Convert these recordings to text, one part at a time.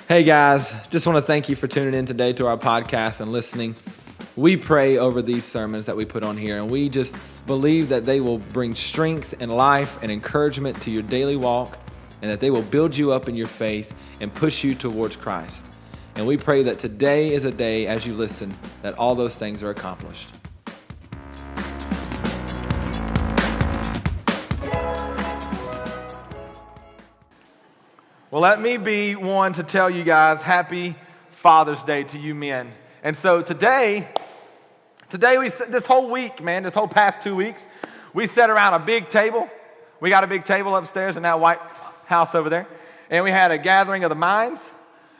Hey guys, just want to thank you for tuning in today to our podcast and listening. We pray over these sermons that we put on here, and we just believe that they will bring strength and life and encouragement to your daily walk, and that they will build you up in your faith and push you towards Christ. And we pray that today is a day, as you listen, that all those things are accomplished. Well, let me be one to tell you guys happy Father's Day to you men. And so today this whole week, man, this whole past 2 weeks, we sat around a big table. We got a big table upstairs in that white house over there. And we had a gathering of the minds.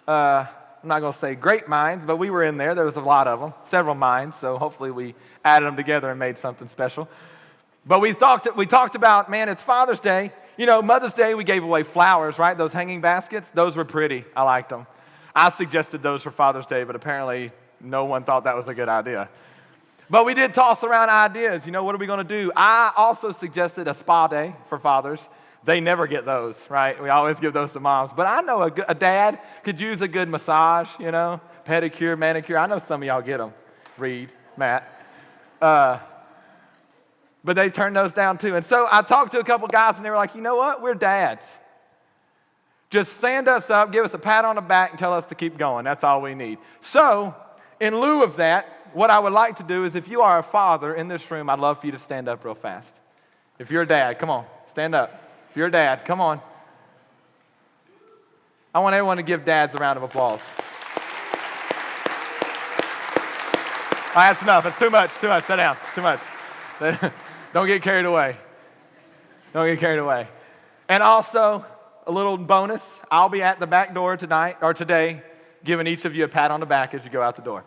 I'm not going to say great minds, but we were in there. There was a lot of them, several minds. So hopefully we added them together and made something special. But we talked about, man, it's Father's Day. You know, Mother's Day, we gave away flowers, right? Those hanging baskets, those were pretty. I liked them. I suggested those for Father's Day, but apparently no one thought that was a good idea. But we did toss around ideas. You know, what are we going to do? I also suggested a spa day for fathers. They never get those, right? We always give those to moms. But I know a dad could use a good massage, you know, pedicure, manicure. I know some of y'all get them. Reed, Matt. But they turned those down too. And so I talked to a couple guys, and they were like, you know what? We're dads. Just stand us up, give us a pat on the back, and tell us to keep going. That's all we need. So in lieu of that, what I would like to do is, if you are a father in this room, I'd love for you to stand up real fast. If you're a dad, come on, stand up. If you're a dad, come on. I want everyone to give dads a round of applause. All right, that's enough. It's too much. Sit down. Too much. Don't get carried away. Don't get carried away. And also, a little bonus, I'll be at the back door tonight, or today, giving each of you a pat on the back as you go out the door.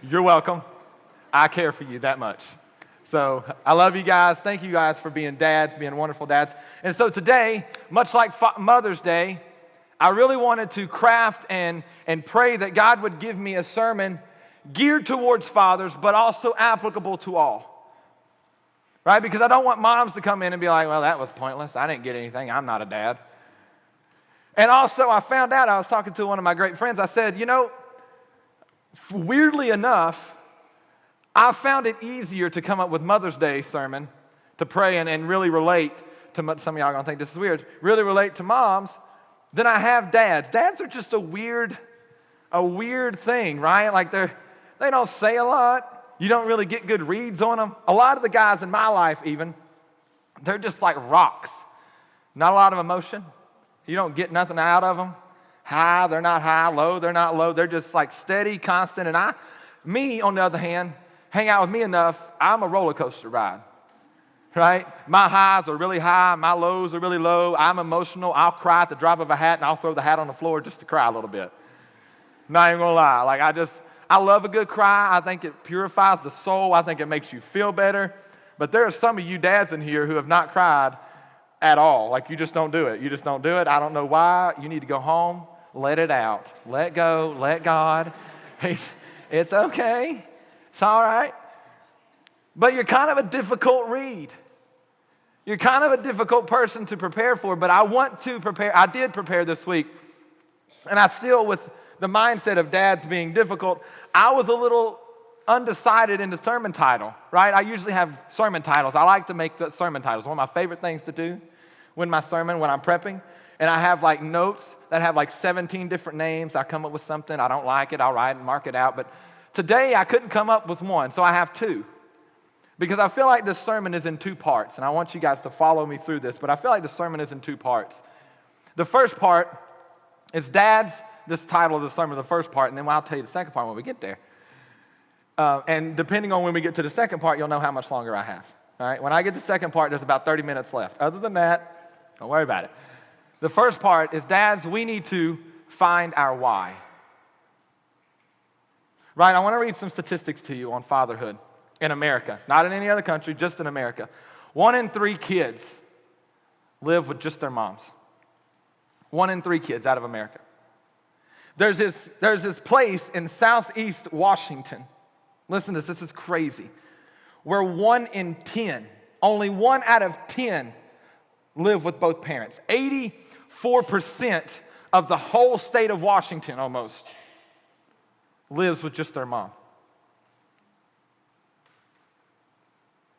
You're welcome. I care for you that much. So, I love you guys. Thank you guys for being dads, being wonderful dads. And so today, much like Mother's Day, I really wanted to craft and pray that God would give me a sermon geared towards fathers, but also applicable to all. Right? Because I don't want moms to come in and be like, well, that was pointless. I didn't get anything. I'm not a dad. And also, I found out, I was talking to one of my great friends. I said, you know, weirdly enough, I found it easier to come up with Mother's Day sermon to pray and really relate to, some of y'all are going to think this is weird, really relate to moms than I have dads. Dads are just a weird thing, right? Like they don't say a lot. You don't really get good reads on them. A lot of the guys in my life even, they're just like rocks. Not a lot of emotion. You don't get nothing out of them. High, they're not high. Low, they're not low. They're just like steady, constant. And me, on the other hand, hang out with me enough, I'm a roller coaster ride. Right? My highs are really high. My lows are really low. I'm emotional. I'll cry at the drop of a hat, and I'll throw the hat on the floor just to cry a little bit. Not even going to lie. Like I love a good cry. I think it purifies the soul. I think it makes you feel better. But there are some of you dads in here who have not cried at all. Like you just don't do it. You just don't do it. I don't know why. You need to go home, let it out. Let go, let God. It's okay. It's all right. But you're kind of a difficult read. You're kind of a difficult person to prepare for, but I want to prepare. I did prepare this week. And I still, with the mindset of dads being difficult, I was a little undecided in the sermon title, right? I usually have sermon titles. I like to make the sermon titles. One of my favorite things to do when I'm prepping. And I have like notes that have like 17 different names. I come up with something. I don't like it. I'll write and mark it out. But today I couldn't come up with one, so I have two. Because I feel like this sermon is in two parts. And I want you guys to follow me through this. But I feel like the sermon is in two parts. The first part is dads. This title of the sermon, the first part, and then I'll tell you the second part when we get there. And depending on when we get to the second part, you'll know how much longer I have. All right? When I get to the second part, there's about 30 minutes left. Other than that, don't worry about it. The first part is, dads, we need to find our why. Right? I want to read some statistics to you on fatherhood in America. Not in any other country, just in America. 1 in 3 kids live with just their moms. 1 in 3 kids out of America. There's this place in southeast Washington, listen to this is crazy, where 1 in 10, only 1 out of 10 live with both parents. 84% of the whole state of Washington almost lives with just their mom.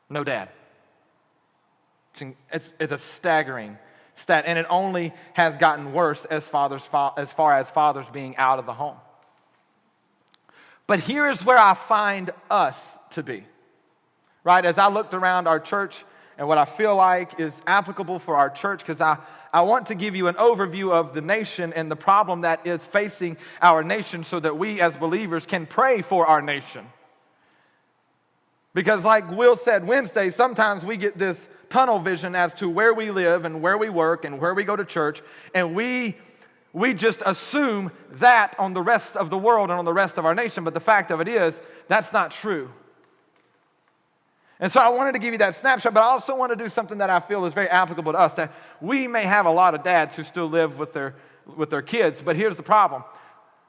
No dad. It's a staggering stat, and it only has gotten worse as far as fathers being out of the home. But here is where I find us to be, right? As I looked around our church and what I feel like is applicable for our church, because I want to give you an overview of the nation and the problem that is facing our nation so that we as believers can pray for our nation. Because like Will said Wednesday, sometimes we get this tunnel vision as to where we live and where we work and where we go to church, and we just assume that on the rest of the world and on the rest of our nation, but the fact of it is, that's not true. And so I wanted to give you that snapshot, but I also want to do something that I feel is very applicable to us, that we may have a lot of dads who still live with their kids, but here's the problem.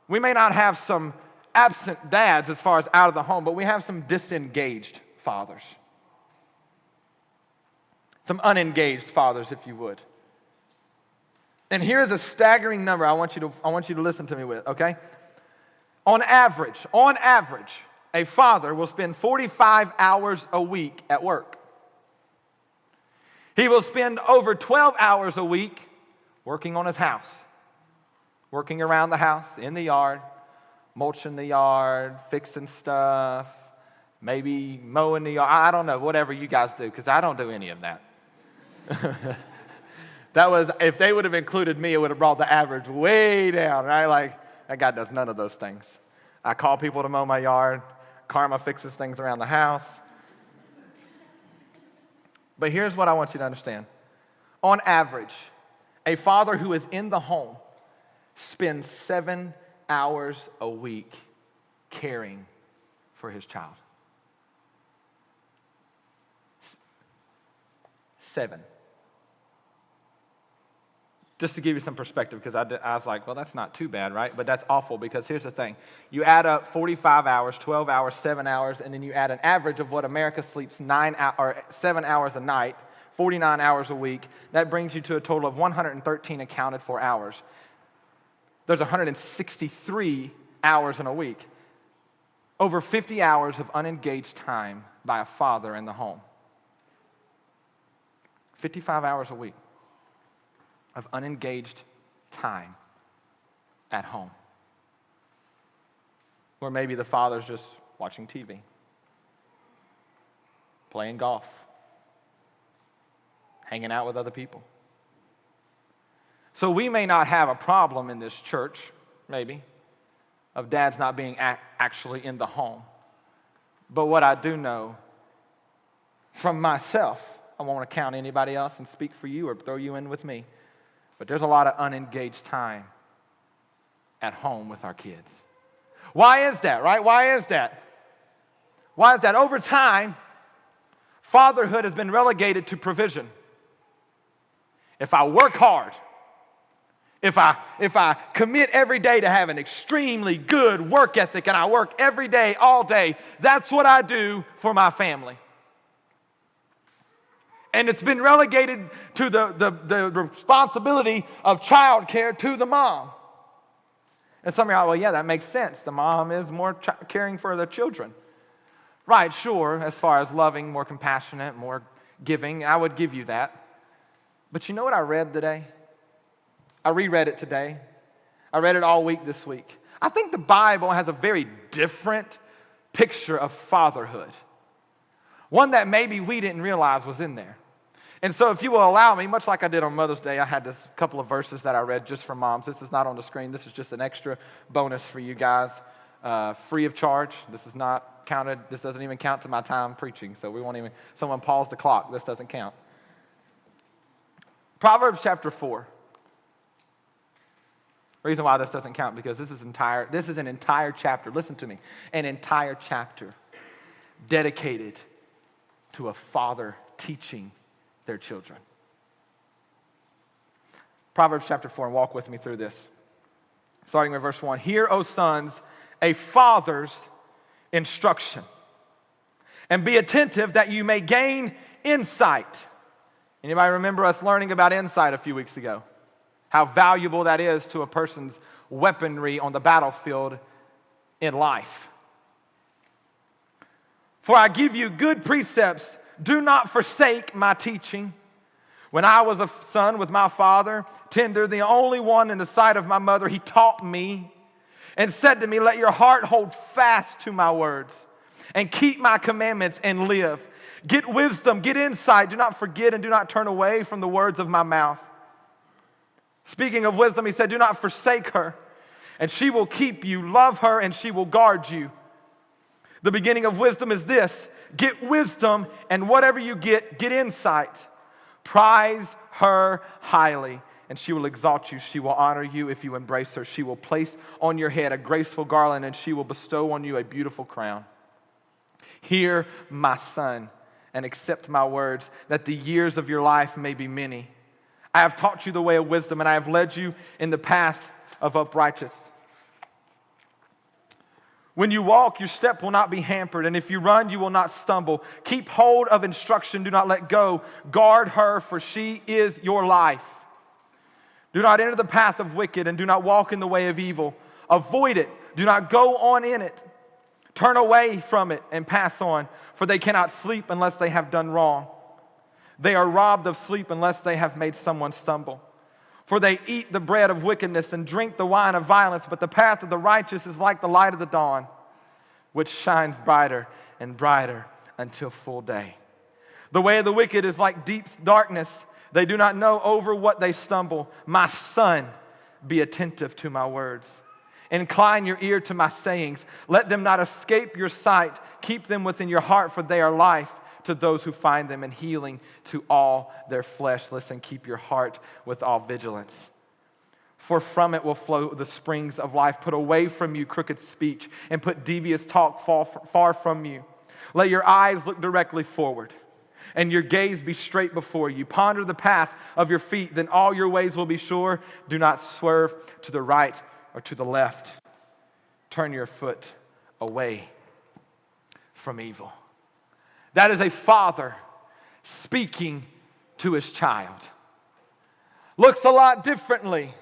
We may not have some absent dads as far as out of the home, but we have some disengaged fathers. Some unengaged fathers, if you would. And here's a staggering number I want you to listen to me with, okay? On average, a father will spend 45 hours a week at work. He will spend over 12 hours a week working on his house, working around the house, in the yard, mulching the yard, fixing stuff, maybe mowing the yard. I don't know, whatever you guys do, because I don't do any of that. If they would have included me, it would have brought the average way down, right? Like, that guy does none of those things. I call people to mow my yard. Karma fixes things around the house. But here's what I want you to understand. On average, a father who is in the home spends 7 hours a week caring for his child. 7. Just to give you some perspective, because I was like, well, that's not too bad, right? But that's awful, because here's the thing. You add up 45 hours, 12 hours, 7 hours, and then you add an average of what America sleeps 7 hours a night, 49 hours a week. That brings you to a total of 113 accounted for hours. There's 163 hours in a week. Over 50 hours of unengaged time by a father in the home. 55 hours a week of unengaged time at home. Or maybe the father's just watching TV, playing golf, hanging out with other people. So we may not have a problem in this church, maybe, of dads not being actually in the home. But what I do know from myself, I won't count anybody else and speak for you or throw you in with me, but there's a lot of unengaged time at home with our kids. Why is that, right? Why is that? Over time, fatherhood has been relegated to provision. If I work hard, if I commit every day to have an extremely good work ethic and I work every day, all day, that's what I do for my family. And it's been relegated to the responsibility of childcare to the mom. And some of you are like, well, yeah, that makes sense. The mom is more caring for the children. Right, sure, as far as loving, more compassionate, more giving, I would give you that. But you know what I read today? I reread it today. I read it all week this week. I think the Bible has a very different picture of fatherhood. One that maybe we didn't realize was in there. And so if you will allow me, much like I did on Mother's Day, I had this couple of verses that I read just for moms. This is not on the screen. This is just an extra bonus for you guys, free of charge. This is not counted. This doesn't even count to my time preaching, so we won't even, someone pause the clock. This doesn't count. Proverbs chapter 4. The reason why this doesn't count, because this is an entire chapter. Listen to me. An entire chapter dedicated to a father teaching their children. Proverbs chapter 4, and walk with me through this. Starting with verse 1. Hear, O sons, a father's instruction, and be attentive that you may gain insight. Anybody remember us learning about insight a few weeks ago? how valuable that is to a person's weaponry on the battlefield in life. For I give you good precepts. Do not forsake my teaching. When I was a son with my father, tender, the only one in the sight of my mother, he taught me and said to me, let your heart hold fast to my words and keep my commandments and live. Get wisdom, get insight. Do not forget and do not turn away from the words of my mouth. Speaking of wisdom, he said, do not forsake her, and she will keep you. Love her, and she will guard you. The beginning of wisdom is this: get wisdom, and whatever you get insight. Prize her highly, and she will exalt you. She will honor you if you embrace her. She will place on your head a graceful garland, and she will bestow on you a beautiful crown. Hear, my son, and accept my words, that the years of your life may be many. I have taught you the way of wisdom, and I have led you in the path of uprightness. When you walk, your step will not be hampered, and if you run, you will not stumble. Keep hold of instruction, do not let go. Guard her, for she is your life. Do not enter the path of wicked, and do not walk in the way of evil. Avoid it, do not go on in it. Turn away from it and pass on, for they cannot sleep unless they have done wrong. They are robbed of sleep unless they have made someone stumble. For they eat the bread of wickedness and drink the wine of violence, but the path of the righteous is like the light of the dawn, which shines brighter and brighter until full day. The way of the wicked is like deep darkness. They do not know over what they stumble. My son, be attentive to my words. Incline your ear to my sayings. Let them not escape your sight. Keep them within your heart, for they are life to those who find them and healing to all their flesh. Listen, keep your heart with all vigilance, for from it will flow the springs of life. Put away from you crooked speech and put devious talk far from you. Let your eyes look directly forward and your gaze be straight before you. Ponder the path of your feet, then all your ways will be sure. Do not swerve to the right or to the left. Turn your foot away from evil. That is a father speaking to his child. Looks a lot differently,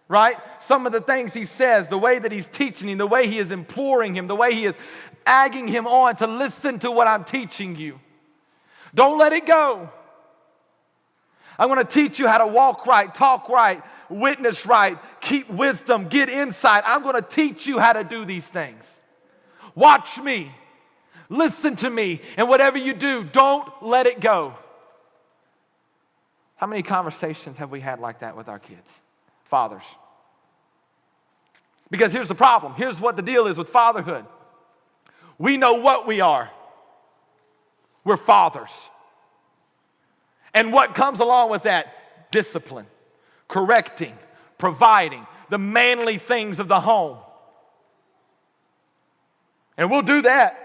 right? Some of the things he says, the way that he's teaching him, the way he is imploring him, the way he is egging him on to listen to what I'm teaching you. Don't let it go. I'm going to teach you how to walk right, talk right, witness right, keep wisdom, get insight. I'm going to teach you how to do these things. Watch me. Listen to me. And whatever you do, don't let it go. How many conversations have we had like that with our kids? Fathers. Because here's the problem. Here's what the deal is with fatherhood. We know what we are. We're fathers. And what comes along with that? Discipline, correcting, providing, the manly things of the home. And we'll do that.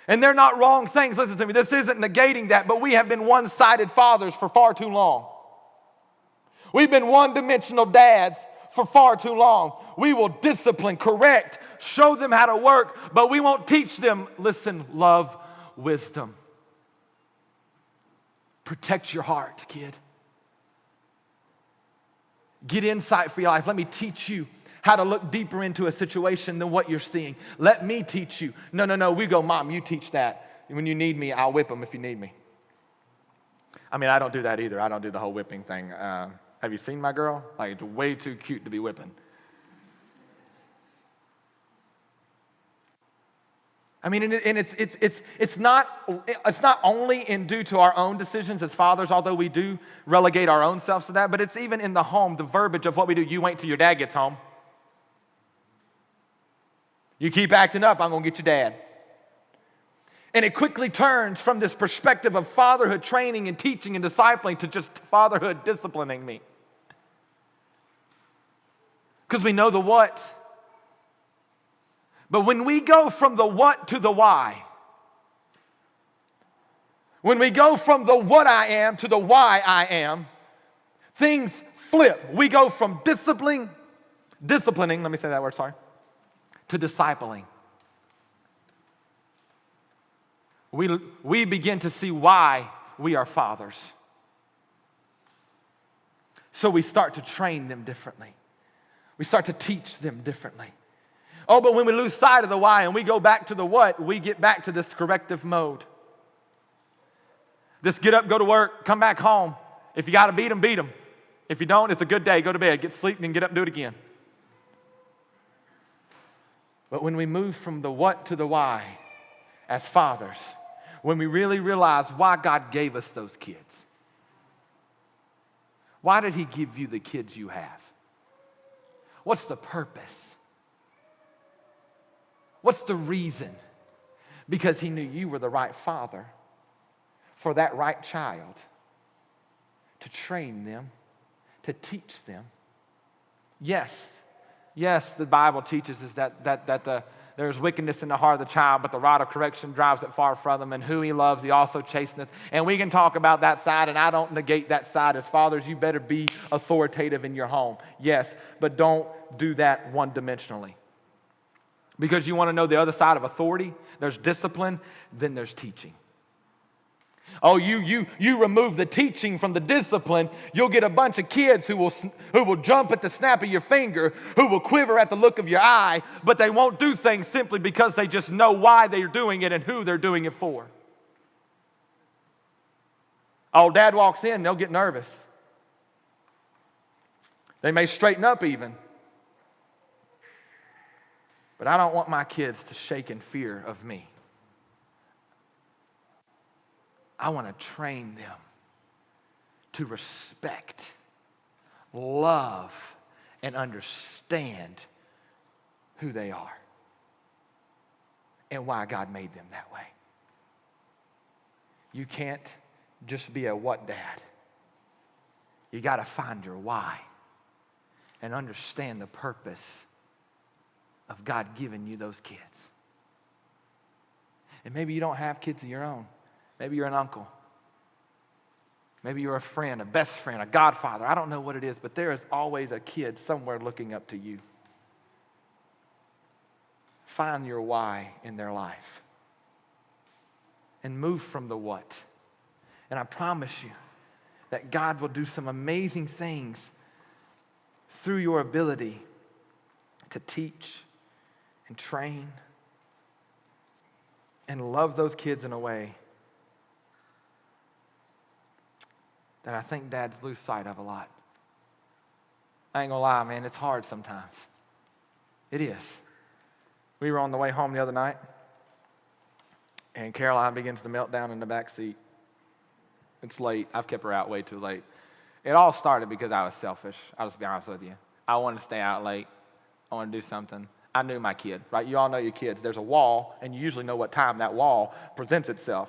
And they're not wrong things. Listen to me. This isn't negating that, but we have been one-sided fathers for far too long. We've been one-dimensional dads for far too long. We will discipline, correct, show them how to work, but we won't teach them, listen, love, wisdom. Protect your heart, kid. Get insight for your life. Let me teach you how to look deeper into a situation than what you're seeing. Let me teach you. No. We go, Mom, you teach that. When you need me, I'll whip them if you need me. I mean, I don't do that either. I don't do the whole whipping thing. Have you seen my girl? Like, it's way too cute to be whipping. I mean, and it's not only in due to our own decisions as fathers, although we do relegate our own selves to that, but it's even in the home, the verbiage of what we do. You wait till your dad gets home. You keep acting up, I'm going to get your dad. And it quickly turns from this perspective of fatherhood training and teaching and discipling to just fatherhood disciplining me. Because we know the what. But when we go from the what to the why, when we go from the what I am to the why I am, things flip. We go from disciplining, let me say that word, sorry, to discipling. We begin to see why we are fathers. So we start to train them differently. We start to teach them differently. Oh, but when we lose sight of the why and we go back to the what, we get back to this corrective mode. Just get up, go to work, come back home. If you got to beat them, beat them. If you don't, it's a good day. Go to bed, get sleep, and then get up and do it again. But when we move from the what to the why as fathers, when we really realize why God gave us those kids. Why did He give you the kids you have? What's the purpose? What's the reason? Because He knew you were the right father for that right child, to train them, to teach them. Yes, the Bible teaches us that there's wickedness in the heart of the child, but the rod of correction drives it far from them, and who He loves, He also chasteneth. And we can talk about that side, and I don't negate that side. As fathers, you better be authoritative in your home. Yes, but don't do that one-dimensionally. Because you want to know the other side of authority? There's discipline, then there's teaching. Oh, you remove the teaching from the discipline, you'll get a bunch of kids who will jump at the snap of your finger, who will quiver at the look of your eye, but they won't do things simply because they just know why they're doing it and who they're doing it for. Oh, dad walks in, they'll get nervous. They may straighten up even. But I don't want my kids to shake in fear of me. I want to train them to respect, love, and understand who they are and why God made them that way. You can't just be a what dad. You got to find your why and understand the purpose of God giving you those kids. And maybe you don't have kids of your own. Maybe you're an uncle. Maybe you're a friend, a best friend, a godfather. I don't know what it is, but there is always a kid somewhere looking up to you. Find your why in their life and move from the what. And I promise you that God will do some amazing things through your ability to teach and train and love those kids in a way that I think dads lose sight of a lot. I ain't gonna lie, man, it's hard sometimes. It is. We were on the way home the other night, and Caroline begins to melt down in the back seat. It's late. I've kept her out way too late. It all started because I was selfish. I'll just be honest with you. I wanted to stay out late. I wanted to do something. I knew my kid, right? You all know your kids. There's a wall, and you usually know what time that wall presents itself.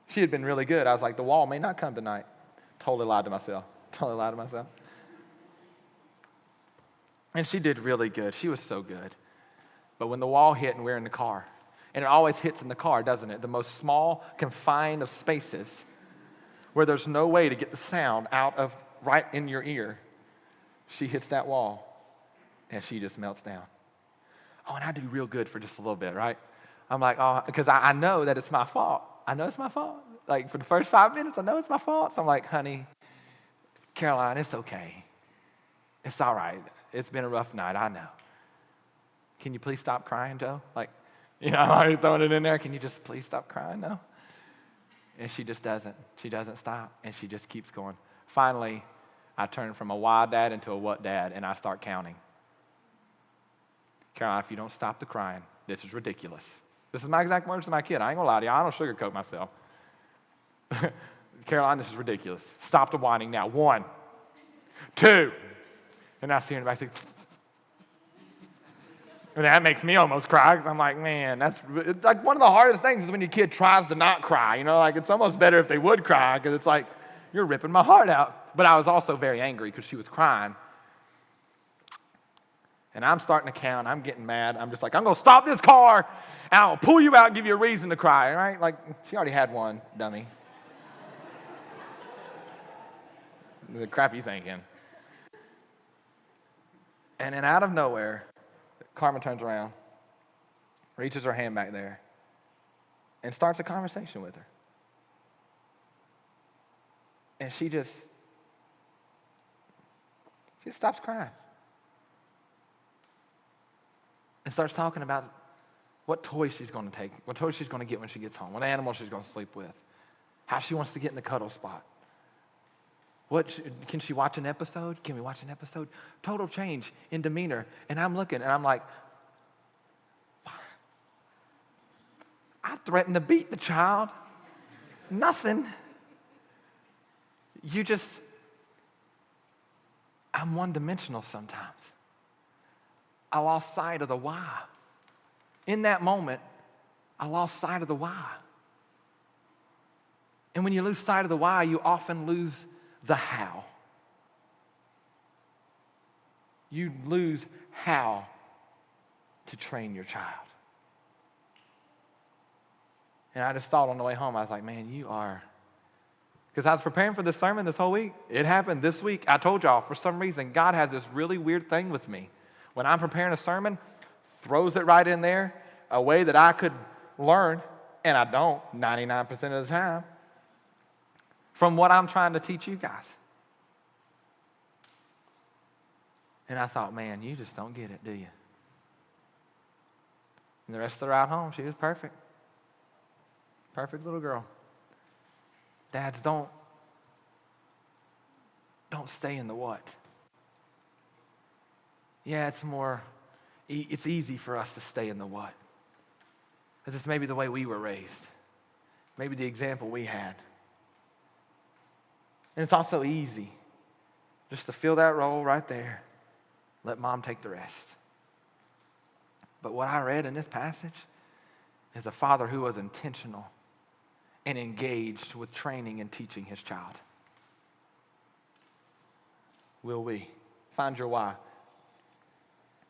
She had been really good. I was like, the wall may not come tonight. Totally lied to myself. And she did really good. She was so good. But when the wall hit and we're in the car, and it always hits in the car, doesn't it? The most small, confined of spaces where there's no way to get the sound out of right in your ear. She hits that wall, and she just melts down. Oh, and I do real good for just a little bit, right? I'm like, oh, because I know that it's my fault. I know it's my fault. Like, for the first 5 minutes, I know it's my fault. So I'm like, honey, Caroline, it's okay. It's all right. It's been a rough night, I know. Can you please stop crying, Joe? Like, I'm already throwing it in there. Can you just please stop crying now? And she just doesn't. She doesn't stop, and she just keeps going. Finally, I turn from a why dad into a what dad, and I start counting. Caroline, if you don't stop the crying, this is ridiculous. This is my exact words to my kid. I ain't gonna lie to you. I don't sugarcoat myself. Caroline, this is ridiculous. Stop the whining now. 1, 2. And I see her in the back. And that makes me almost cry because I'm like, man, it's like one of the hardest things is when your kid tries to not cry. Like it's almost better if they would cry because it's like, you're ripping my heart out. But I was also very angry because she was crying. And I'm starting to count. I'm getting mad. I'm just like, I'm going to stop this car, and I'll pull you out and give you a reason to cry, right? Like, she already had one, dummy. The crap you thinking. And then out of nowhere, Carmen turns around, reaches her hand back there, and starts a conversation with her. And she just She stops crying and starts talking about what toys she's going to take, what toys she's going to get when she gets home, what animal she's going to sleep with, how she wants to get in the cuddle spot. Can she watch an episode? Can we watch an episode? Total change in demeanor. And I'm looking and I'm like, I threatened to beat the child. Nothing. I'm one-dimensional sometimes. I lost sight of the why. In that moment, I lost sight of the why. And when you lose sight of the why, you often lose the how. You lose how to train your child. And I just thought on the way home, I was like, man, because I was preparing for this sermon this whole week. It happened this week. I told y'all, for some reason, God has this really weird thing with me. When I'm preparing a sermon, throws it right in there, a way that I could learn, and I don't 99% of the time, from what I'm trying to teach you guys. And I thought, man, you just don't get it, do you? And the rest of the ride home, she was perfect. Perfect little girl. Dads, don't stay in the what. Yeah, it's easy for us to stay in the what. Because it's maybe the way we were raised. Maybe the example we had. And it's also easy just to fill that role right there. Let mom take the rest. But what I read in this passage is a father who was intentional and engaged with training and teaching his child. Will we? Find your why.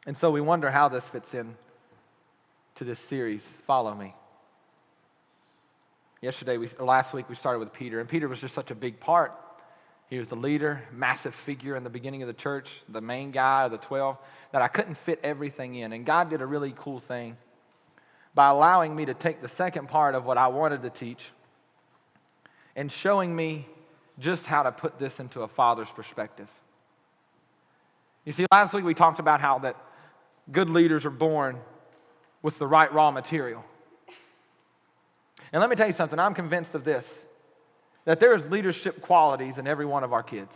And so we wonder how this fits in to this series, Follow Me. Last week we started with Peter, and Peter was just such a big part. He was the leader, massive figure in the beginning of the church, the main guy of the 12, that I couldn't fit everything in. And God did a really cool thing by allowing me to take the second part of what I wanted to teach and showing me just how to put this into a father's perspective. You see, last week we talked about how that good leaders are born with the right raw material. And let me tell you something, I'm convinced of this, that there is leadership qualities in every one of our kids.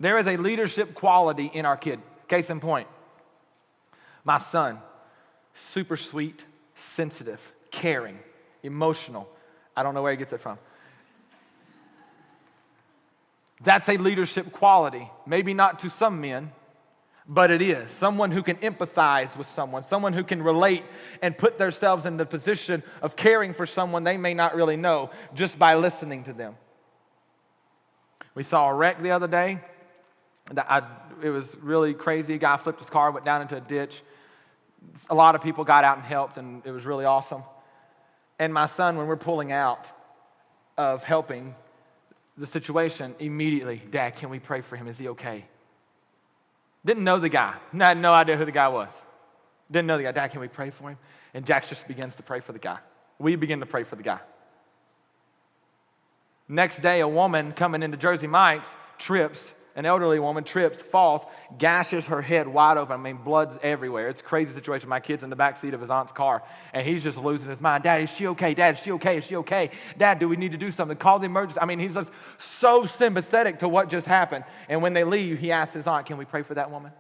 There is a leadership quality in our kid. Case in point, my son, super sweet, sensitive, caring, emotional. I don't know where he gets it from. That's a leadership quality. Maybe not to some men, but it is. Someone who can empathize with someone who can relate and put themselves in the position of caring for someone they may not really know just by listening to them. We saw a wreck the other day. It was really crazy. A guy flipped his car, went down into a ditch. A lot of people got out and helped, and it was really awesome. And my son, when we're pulling out of helping the situation, immediately, Dad, can we pray for him? Is he okay? Didn't know the guy. I had no idea who the guy was. Didn't know the guy. Dad, can we pray for him? And Jax just begins to pray for the guy. We begin to pray for the guy. Next day, a woman coming into Jersey Mike's trips, an elderly woman trips, falls, gashes her head wide open. I mean, blood's everywhere. It's a crazy situation. My kid's in the back seat of his aunt's car, and he's just losing his mind. Dad, is she okay? Dad, is she okay? Is she okay? Dad, do we need to do something? Call the emergency. I mean, he's just so sympathetic to what just happened. And when they leave, he asks his aunt, can we pray for that woman?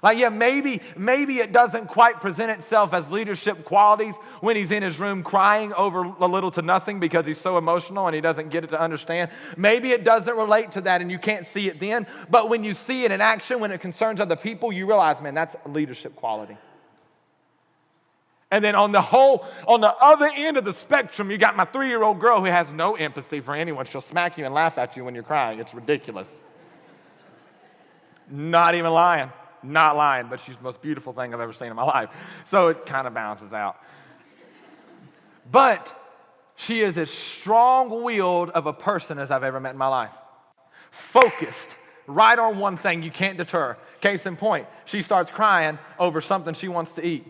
Like, yeah, maybe it doesn't quite present itself as leadership qualities when he's in his room crying over a little to nothing because he's so emotional and he doesn't get it to understand. Maybe it doesn't relate to that and you can't see it then. But when you see it in action, when it concerns other people, you realize, man, that's a leadership quality. And then on the other end of the spectrum, you got my 3-year-old girl who has no empathy for anyone. She'll smack you and laugh at you when you're crying. It's ridiculous. Not even lying. Not lying, but she's the most beautiful thing I've ever seen in my life. So it kind of balances out. But she is as strong-willed of a person as I've ever met in my life. Focused, right on one thing, you can't deter. Case in point, she starts crying over something she wants to eat.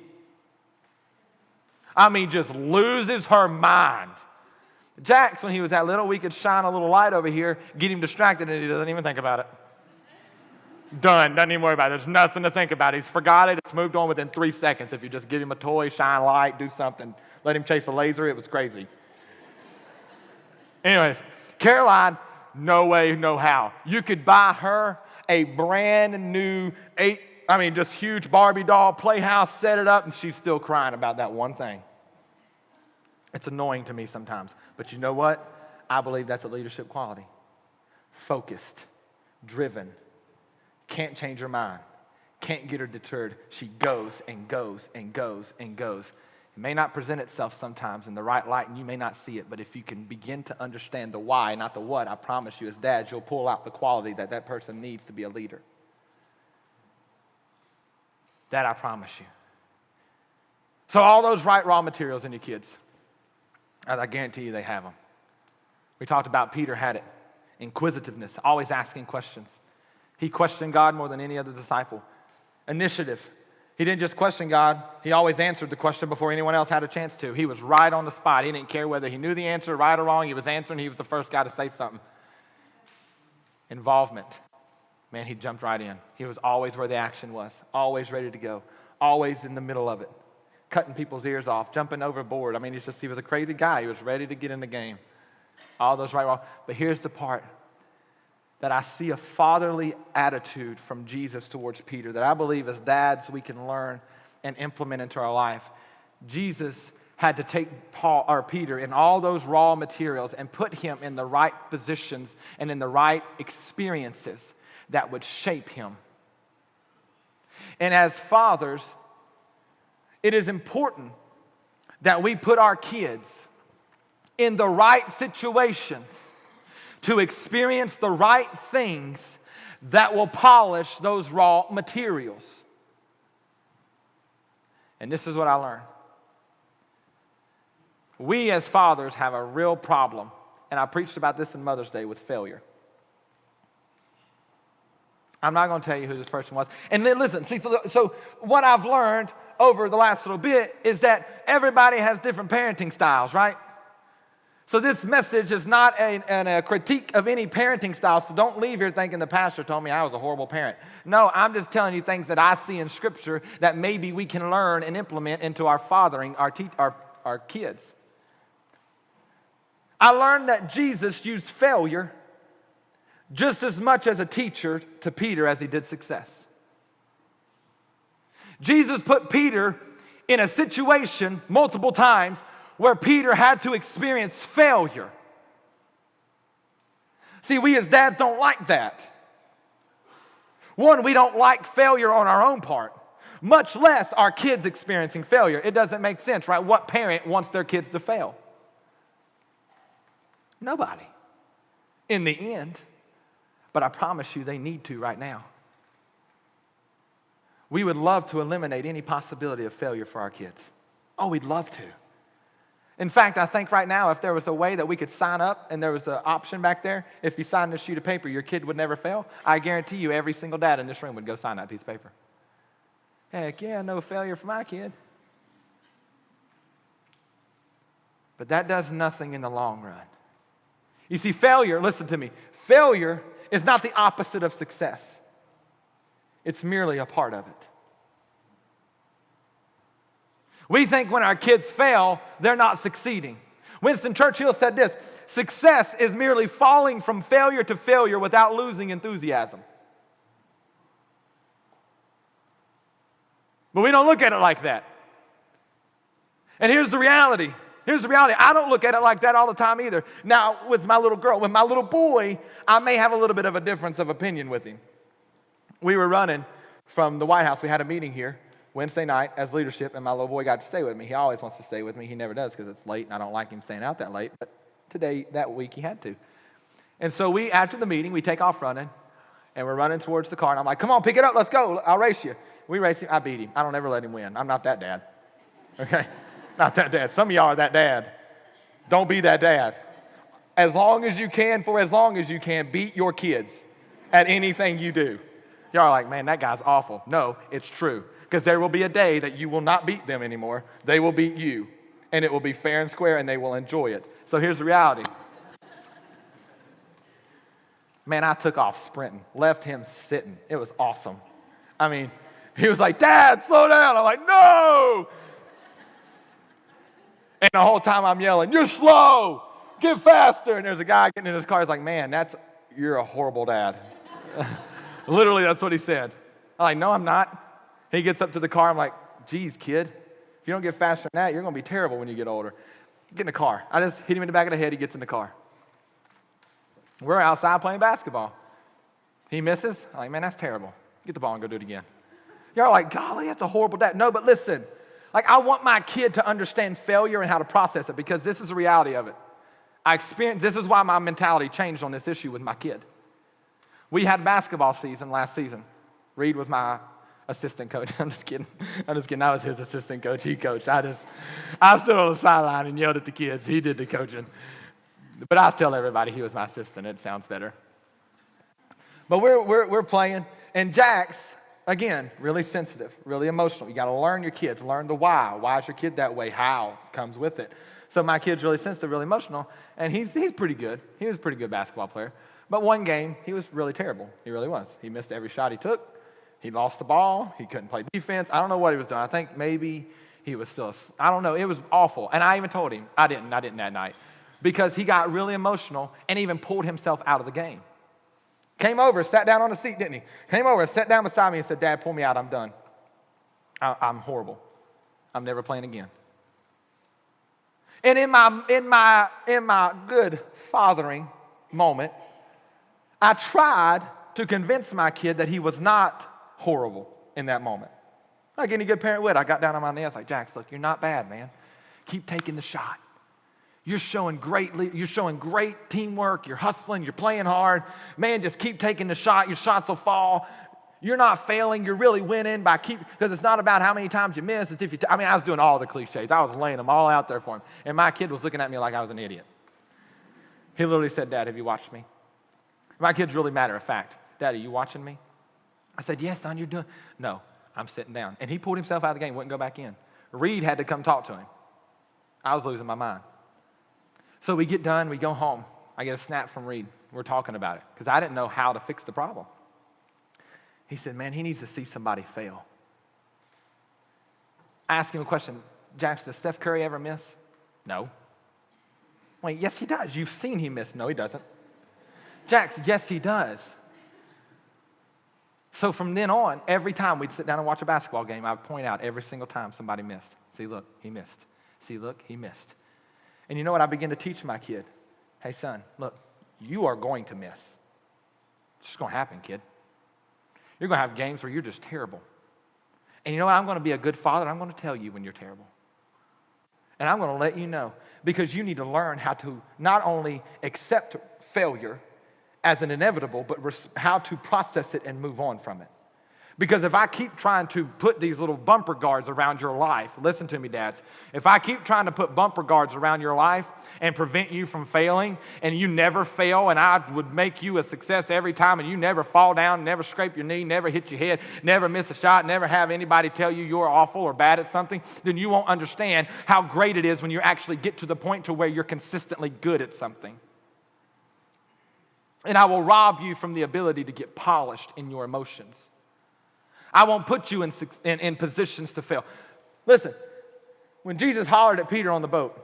I mean, just loses her mind. Jax, when he was that little, we could shine a little light over here, get him distracted, and he doesn't even think about it. Done. Doesn't even worry about it. There's nothing to think about. He's forgot it. It's moved on within 3 seconds. If you just give him a toy, shine a light, do something, let him chase a laser, it was crazy. Anyways, Caroline, no way, no how. You could buy her a brand new just huge Barbie doll playhouse, set it up, and she's still crying about that one thing. It's annoying to me sometimes. But you know what? I believe that's a leadership quality. Focused, driven, can't change her mind, can't get her deterred. She goes and goes and goes and goes. It may not present itself sometimes in the right light, and you may not see it, but if you can begin to understand the why, not the what, I promise you as dads, you'll pull out the quality that that person needs to be a leader. That I promise you. So all those right raw materials in your kids, I guarantee you they have them. We talked about Peter had it. Inquisitiveness, always asking questions. He questioned God more than any other disciple. Initiative. He didn't just question God. He always answered the question before anyone else had a chance to. He was right on the spot. He didn't care whether he knew the answer, right or wrong. He was answering. He was the first guy to say something. Involvement. Man, he jumped right in. He was always where the action was. Always ready to go. Always in the middle of it. Cutting people's ears off. Jumping overboard. He was a crazy guy. He was ready to get in the game. All those right, wrong. But here's the part that I see a fatherly attitude from Jesus towards Peter that I believe as dads we can learn and implement into our life. Jesus had to take Peter in all those raw materials and put him in the right positions and in the right experiences that would shape him. And as fathers, it is important that we put our kids in the right situations to experience the right things that will polish those raw materials. And this is what I learned. We as fathers have a real problem, and I preached about this in Mother's Day, with failure. I'm not going to tell you who this person was. And then listen, so what I've learned over the last little bit is that everybody has different parenting styles, right? So this message is not a critique of any parenting style, so don't leave here thinking the pastor told me I was a horrible parent. No, I'm just telling you things that I see in Scripture that maybe we can learn and implement into our fathering our kids. I learned that Jesus used failure just as much as a teacher to Peter as he did success. Jesus put Peter in a situation multiple times where Peter had to experience failure. See, we as dads don't like that. One, we don't like failure on our own part, much less our kids experiencing failure. It doesn't make sense, right? What parent wants their kids to fail? Nobody. In the end. But I promise you they need to right now. We would love to eliminate any possibility of failure for our kids. Oh, we'd love to. In fact, I think right now if there was a way that we could sign up and there was an option back there, if you signed this sheet of paper, your kid would never fail, I guarantee you every single dad in this room would go sign that piece of paper. Heck yeah, no failure for my kid. But that does nothing in the long run. You see, failure, listen to me, failure is not the opposite of success. It's merely a part of it. We think when our kids fail, they're not succeeding. Winston Churchill said this: success is merely falling from failure to failure without losing enthusiasm. But we don't look at it like that. And here's the reality. I don't look at it like that all the time either. Now, with my little girl, with my little boy, I may have a little bit of a difference of opinion with him. We were running from the White House. We had a meeting here Wednesday night as leadership, and my little boy got to stay with me. He always wants to stay with me. He never does because it's late, and I don't like him staying out that late. But today, that week, he had to. And so after the meeting, we take off running, and we're running towards the car. And I'm like, come on, pick it up. Let's go. I'll race you. We race him. I beat him. I don't ever let him win. I'm not that dad. Okay? Not that dad. Some of y'all are that dad. Don't be that dad. As long as you can, beat your kids at anything you do. Y'all are like, man, that guy's awful. No, it's true. Because there will be a day that you will not beat them anymore. They will beat you. And it will be fair and square, and they will enjoy it. So here's the reality. Man, I took off sprinting, left him sitting. It was awesome. I mean, he was like, Dad, slow down. I'm like, no. And the whole time I'm yelling, you're slow. Get faster. And there's a guy getting in his car. He's like, man, you're a horrible dad. Literally, that's what he said. I'm like, no, I'm not. He gets up to the car. I'm like, geez, kid, if you don't get faster than that, you're going to be terrible when you get older. Get in the car. I just hit him in the back of the head. He gets in the car. We're outside playing basketball. He misses. I'm like, man, that's terrible. Get the ball and go do it again. You're like, golly, that's a horrible dad. No, but listen, like I want my kid to understand failure and how to process it because this is the reality of it. This is why my mentality changed on this issue with my kid. We had basketball season last season. Reed was my assistant coach. I'm just kidding. I was his assistant coach. He coached. I stood on the sideline and yelled at the kids. He did the coaching. But I tell everybody he was my assistant. It sounds better. But we're playing, and Jax, again, really sensitive, really emotional. You got to learn your kids, learn the why. Why is your kid that way? How comes with it. So my kid's really sensitive, really emotional, and he's pretty good. He was a pretty good basketball player. But one game, he was really terrible. He really was. He missed every shot he took. He lost the ball. He couldn't play defense. I don't know what he was doing. I think maybe he was still, I don't know. It was awful. And I even told him. I didn't that night. Because he got really emotional and even pulled himself out of the game. Came over, sat down on the seat, didn't he? Came over and sat down beside me and said, Dad, pull me out. I'm done. I'm horrible. I'm never playing again. And in my good fathering moment, I tried to convince my kid that he was not horrible in that moment. Like any good parent would. I got down on my knees like, Jax, look, you're not bad, man. Keep taking the shot. You're showing great teamwork. You're hustling. You're playing hard. Man, just keep taking the shot. Your shots will fall. You're not failing. You're really winning because it's not about how many times you miss. It's if you. I was doing all the cliches. I was laying them all out there for him. And my kid was looking at me like I was an idiot. He literally said, Dad, have you watched me? My kid's really matter of fact. Dad, are you watching me? I said, yes, son, you're doing. No, I'm sitting down. And he pulled himself out of the game, wouldn't go back in. Reed had to come talk to him. I was losing my mind. So we get done, we go home. I get a snap from Reed. We're talking about it because I didn't know how to fix the problem. He said, man, he needs to see somebody fail. I asked him a question. Jax, does Steph Curry ever miss? No. Wait, yes, he does. You've seen him miss. No, he doesn't. Jax, yes, he does. So from then on, every time we'd sit down and watch a basketball game, I'd point out every single time somebody missed. See, look, he missed. See, look, he missed. And you know what I begin to teach my kid? Hey, son, look, you are going to miss. It's just going to happen, kid. You're going to have games where you're just terrible. And you know what? I'm going to be a good father. I'm going to tell you when you're terrible. And I'm going to let you know because you need to learn how to not only accept failure as an inevitable, but how to process it and move on from it. Because if I keep trying to put these little bumper guards around your life, listen to me, dads. If I keep trying to put bumper guards around your life and prevent you from failing, and you never fail, and I would make you a success every time, and you never fall down, never scrape your knee, never hit your head, never miss a shot, never have anybody tell you you're awful or bad at something, then you won't understand how great it is when you actually get to the point to where you're consistently good at something. And I will rob you from the ability to get polished in your emotions. I won't put you in positions to fail. Listen, when Jesus hollered at Peter on the boat,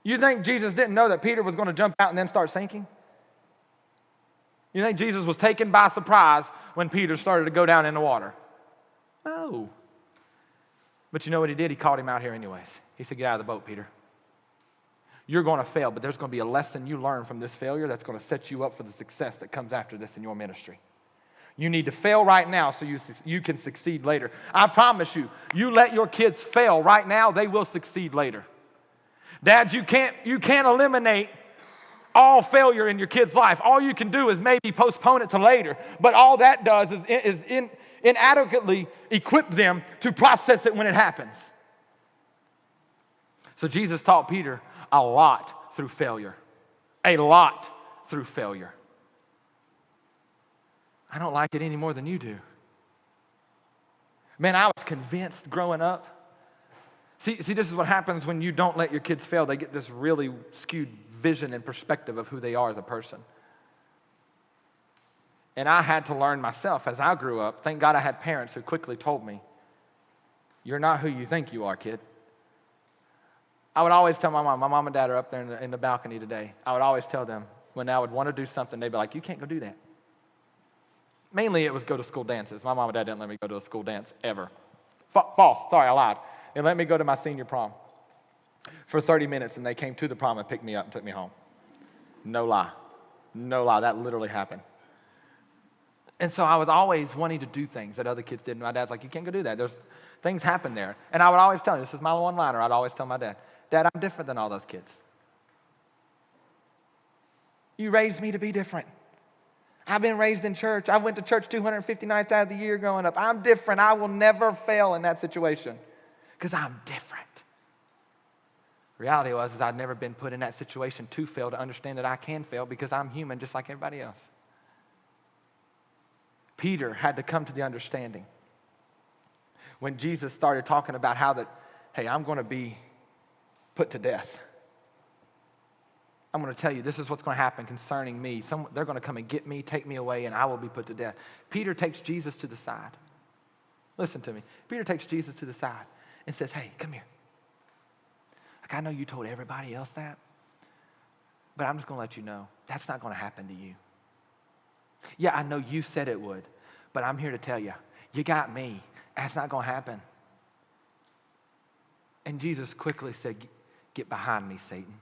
you think Jesus didn't know that Peter was going to jump out and then start sinking? You think Jesus was taken by surprise when Peter started to go down in the water? No. But you know what he did? He called him out here anyways. He said, get out of the boat, Peter. You're going to fail, but there's going to be a lesson you learn from this failure that's going to set you up for the success that comes after this in your ministry. You need to fail right now so you can succeed later. I promise you, you let your kids fail right now, they will succeed later. Dad, you can't eliminate all failure in your kid's life. All you can do is maybe postpone it to later. But all that does is inadequately equip them to process it when it happens. So Jesus taught Peter a lot through failure. A lot through failure. I don't like it any more than you do. Man, I was convinced growing up. See, this is what happens when you don't let your kids fail. They get this really skewed vision and perspective of who they are as a person. And I had to learn myself as I grew up. Thank God I had parents who quickly told me, you're not who you think you are, kid. I would always tell my mom and dad are up there in the balcony today. I would always tell them when I would want to do something, they'd be like, you can't go do that. Mainly it was go to school dances. My mom and dad didn't let me go to a school dance ever. False, sorry, I lied. They let me go to my senior prom for 30 minutes, and they came to the prom and picked me up and took me home. No lie. No lie, that literally happened. And so I was always wanting to do things that other kids did. And my dad's like, you can't go do that. There's things happen there. And I would always tell him, this is my one-liner, I'd always tell my dad, Dad, I'm different than all those kids. You raised me to be different. I've been raised in church. I went to church 250 nights out of the year growing up. I'm different. I will never fail in that situation because I'm different. Reality was I'd never been put in that situation to fail, to understand that I can fail because I'm human just like everybody else. Peter had to come to the understanding when Jesus started talking about how that, hey, I'm going to be put to death. I'm going to tell you, this is what's going to happen concerning me. They're going to come and get me, take me away, and I will be put to death. Peter takes Jesus to the side. Listen to me. Peter takes Jesus to the side and says, hey, come here. Like, I know you told everybody else that, but I'm just going to let you know, that's not going to happen to you. Yeah, I know you said it would, but I'm here to tell you, you got me. That's not going to happen. And Jesus quickly said, get behind me, Satan.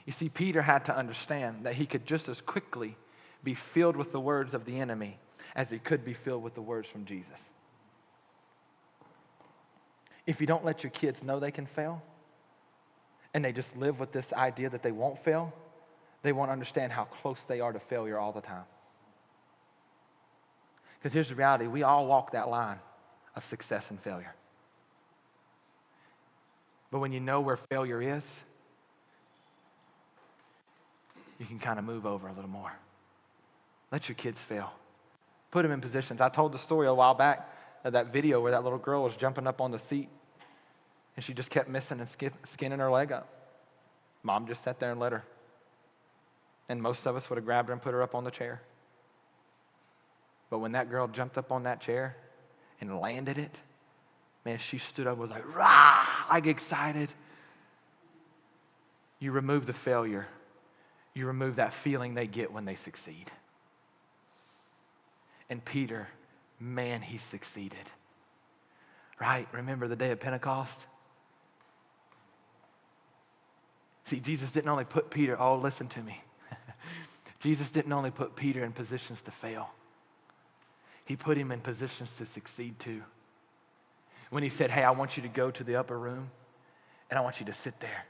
You see, Peter had to understand that he could just as quickly be filled with the words of the enemy as he could be filled with the words from Jesus. If you don't let your kids know they can fail, and they just live with this idea that they won't fail, they won't understand how close they are to failure all the time. Because here's the reality, we all walk that line of success and failure. But when you know where failure is, you can kind of move over a little more. Let your kids fail. Put them in positions. I told the story a while back of that video where that little girl was jumping up on the seat and she just kept missing and skinning her leg up. Mom just sat there and let her. And most of us would have grabbed her and put her up on the chair. But when that girl jumped up on that chair and landed it, man, she stood up and was like, rah, like excited. You remove the failure. You remove that feeling they get when they succeed. And Peter, man, he succeeded. Right? Remember the day of Pentecost? See, Jesus didn't only put Peter, oh, listen to me. Jesus didn't only put Peter in positions to fail. He put him in positions to succeed too. When he said, hey, I want you to go to the upper room and I want you to sit there.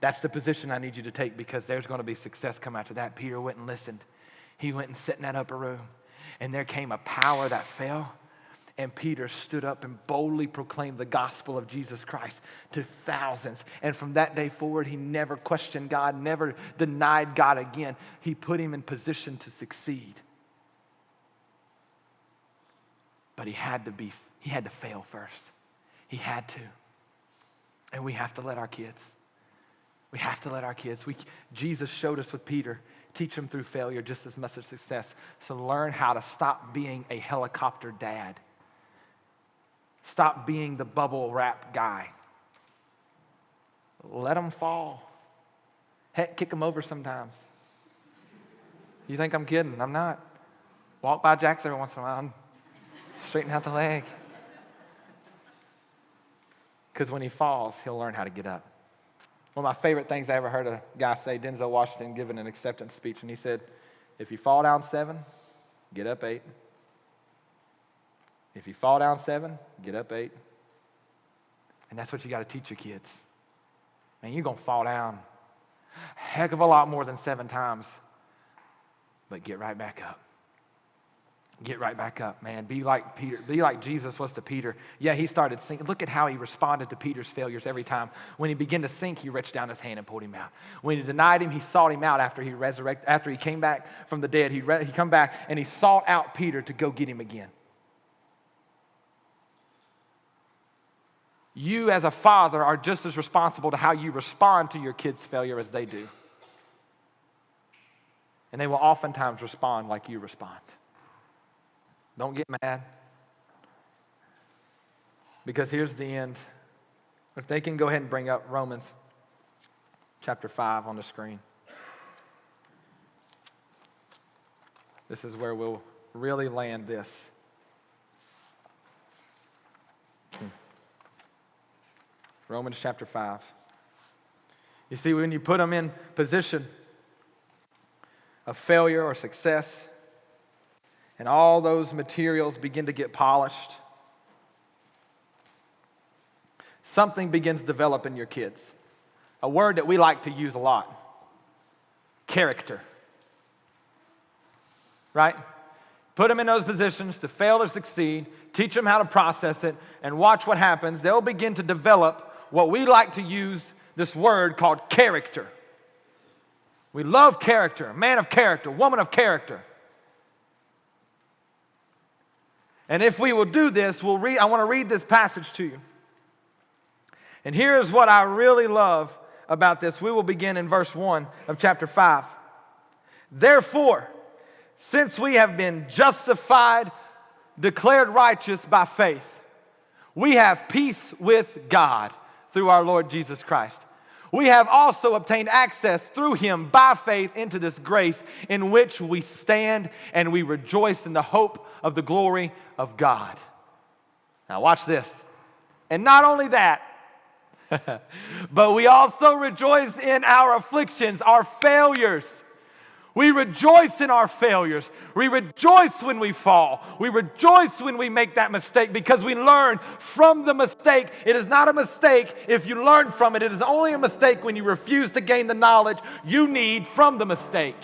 That's the position I need you to take because there's going to be success come after that. Peter went and listened. He went and sat in that upper room. And there came a power that fell. And Peter stood up and boldly proclaimed the gospel of Jesus Christ to thousands. And from that day forward, he never questioned God, never denied God again. He put him in position to succeed. But he had to fail first. He had to. And we have to let our kids. We have to let our kids. Jesus showed us with Peter, teach them through failure just as much as success. So learn how to stop being a helicopter dad. Stop being the bubble wrap guy. Let them fall. Heck, kick them over sometimes. You think I'm kidding? I'm not. Walk by Jackson every once in a while and straighten out the leg. Because when he falls, he'll learn how to get up. One of my favorite things I ever heard a guy say, Denzel Washington giving an acceptance speech, and he said, if you fall down 7, get up 8. If you fall down 7, get up 8. And that's what you got to teach your kids. Man, you're going to fall down a heck of a lot more than 7 times, but get right back up. Get right back up, man. Be like Peter. Be like Jesus was to Peter. Yeah, he started sinking. Look at how he responded to Peter's failures every time. When he began to sink, he reached down his hand and pulled him out. When he denied him, he sought him out after he resurrected. After he came back from the dead, he come back and he sought out Peter to go get him again. You as a father are just as responsible to how you respond to your kids' failure as they do. And they will oftentimes respond like you respond. Don't get mad. Because here's the end. If they can go ahead and bring up Romans chapter 5 on the screen. This is where we'll really land this. Romans chapter 5. You see, when you put them in position of failure or success, and all those materials begin to get polished, something begins to develop in your kids. A word that we like to use a lot. Character. Right? Put them in those positions to fail or succeed, teach them how to process it, and watch what happens. They'll begin to develop what we like to use this word called character. We love character, man of character, woman of character. And if we will do this, I want to read this passage to you. And here's what I really love about this. We will begin in verse 1 of chapter 5. Therefore, since we have been justified, declared righteous by faith, we have peace with God through our Lord Jesus Christ. We have also obtained access through him by faith into this grace in which we stand, and we rejoice in the hope of the glory of God. Now watch this. And not only that, but we also rejoice in our afflictions, our failures. We rejoice in our failures. We rejoice when we fall. We rejoice when we make that mistake because we learn from the mistake. It is not a mistake if you learn from it. It is only a mistake when you refuse to gain the knowledge you need from the mistake.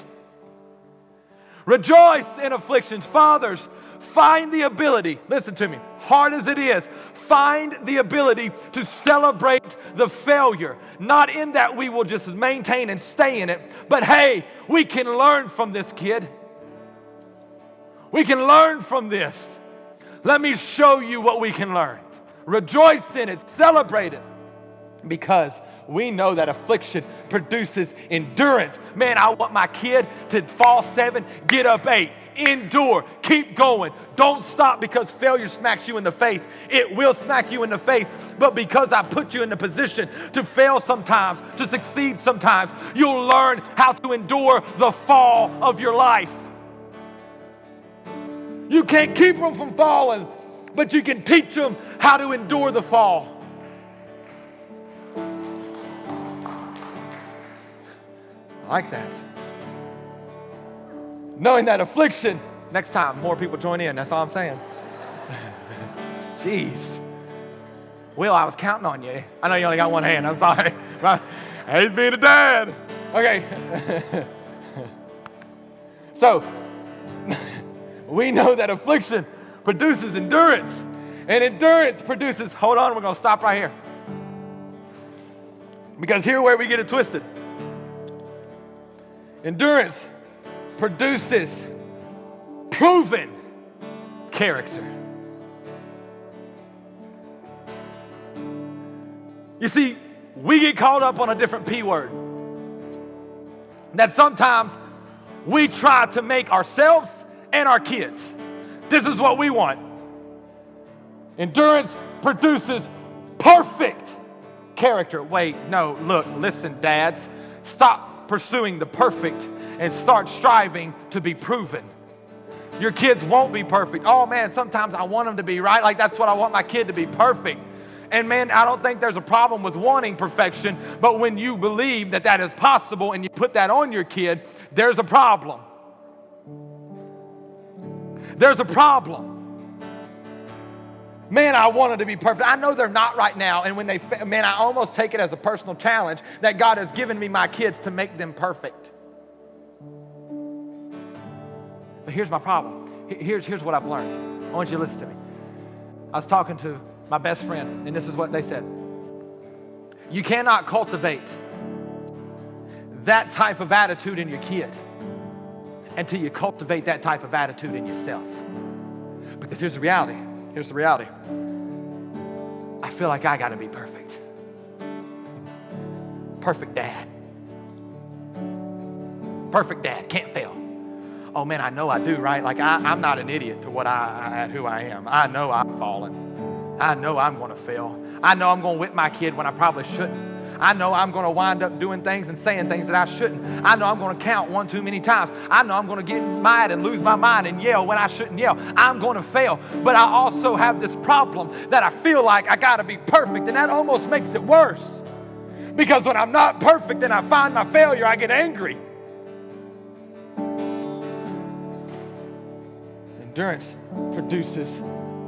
Rejoice in afflictions. Fathers, find the ability, listen to me, hard as it is, find the ability to celebrate the failure. Not in that we will just maintain and stay in it, but hey, we can learn from this kid. We can learn from this. Let me show you what we can learn. Rejoice in it, celebrate it, because we know that affliction produces endurance. Man, I want my kid to fall 7, get up 8. Endure. Keep going. Don't stop because failure smacks you in the face. It will smack you in the face. But because I put you in the position to fail sometimes, to succeed sometimes, you'll learn how to endure the fall of your life. You can't keep them from falling, but you can teach them how to endure the fall. I like that. Knowing that affliction, next time more people join in, that's all I'm saying. Jeez. Will, I was counting on you. I know you only got one hand, I'm sorry. I hate being a dad. Okay. So, we know that affliction produces endurance. And endurance produces, hold on, we're going to stop right here. Because here's where we get it twisted. Endurance produces proven character. You see, we get caught up on a different P word. That sometimes we try to make ourselves and our kids. This is what we want. Endurance produces perfect character. Wait, no, look, listen, dads. Stop pursuing the perfect and start striving to be proven. Your kids won't be perfect. Oh man, sometimes I want them to be, right? Like that's what I want my kid to be, perfect. And man, I don't think there's a problem with wanting perfection, but when you believe that that is possible and you put that on your kid, there's a problem. There's a problem. Man, I want them to be perfect. I know they're not right now, and when they, man, I almost take it as a personal challenge that God has given me my kids to make them perfect. But here's my problem. Here's what I've learned. I want you to listen to me. I was talking to my best friend, and this is what they said. You cannot cultivate that type of attitude in your kid until you cultivate that type of attitude in yourself. Because here's the reality. Here's the reality. I feel like I got to be perfect. Perfect dad. Perfect dad. Can't fail. oh man, I know I do, right? Like I'm not an idiot to who I am. I know I'm falling. I know I'm going to fail. I know I'm going to whip my kid when I probably shouldn't. I know I'm going to wind up doing things and saying things that I shouldn't. I know I'm going to count one too many times. I know I'm going to get mad and lose my mind and yell when I shouldn't yell. I'm going to fail. But I also have this problem that I feel like I got to be perfect, and that almost makes it worse. Because when I'm not perfect and I find my failure, I get angry. Endurance produces